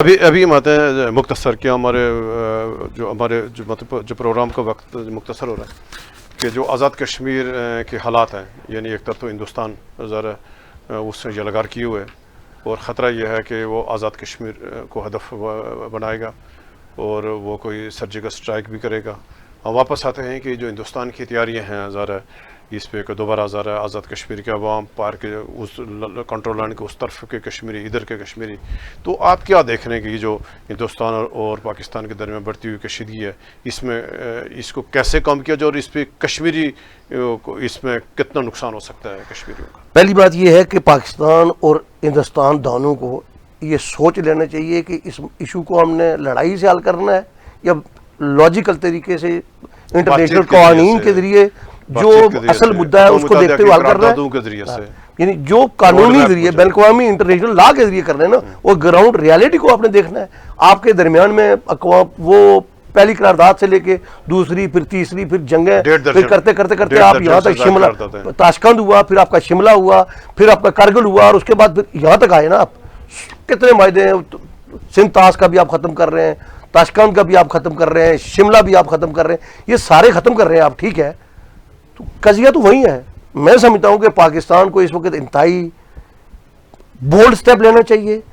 अभी हम आते हैं मुख्तसर के हमारे जो प्रोग्राम का वक्त मुख्तसर हो रहा है कि जो आज़ाद कश्मीर के हालात हैं, यानी एक तरफ तो हिंदुस्तान ज़रा उससे जलगार किए हुए और ख़तरा यह है कि वो आज़ाद कश्मीर को हदफ बनाएगा और वो कोई सर्जिकल स्ट्राइक भी करेगा। हम वापस आते हैं कि जो हिंदुस्तान की तैयारियाँ हैं ज़रा इस पे कि दोबारा ज़रा आज़ाद कश्मीर के अवाम पार के उस कंट्रोल लाइन के उस तरफ के कश्मीरी, इधर के कश्मीरी, तो आप क्या देख रहे हैं कि ये जो हिंदुस्तान और पाकिस्तान के दरमियान बढ़ती हुई कशीदगी है, इसमें इसको कैसे कम किया जाए और इस पे कश्मीरी इसमें कितना नुकसान हो सकता है कश्मीरियों का? पहली बात ये है कि पाकिस्तान और हिंदुस्तान दोनों को ये सोच लेना चाहिए कि इस इशू को हमने लड़ाई से हल करना है या लॉजिकल तरीके से इंटरनेशनल कानून के जरिए जो असल मुद्दा है उसको देखते हुए हल करना है। यानी जो कानूनी जरिए बैन-अवी इंटरनेशनल लॉ के जरिए करना है ना, वो ग्राउंड रियलिटी को आपने देखना है। आपके दरमियान में वो पहली करारदाद से लेके दूसरी, फिर तीसरी, फिर जंगें, फिर करते करते करते आप यहाँ तक शिमला ताशकंद हुआ, फिर आपका शिमला हुआ, फिर आपका करगिल हुआ और उसके बाद फिर यहाँ तक आए ना आप। कितने मायदे हैं, सिंध ताश का भी आप खत्म कर रहे हैं, ताशकंद का भी आप खत्म कर रहे हैं, शिमला भी आप खत्म कर रहे हैं, ये सारे खत्म कर रहे हैं आप, ठीक है। तो कजिया तो वही है। मैं समझता हूं कि पाकिस्तान को इस वक्त इंतहाई बोल्ड स्टेप लेना चाहिए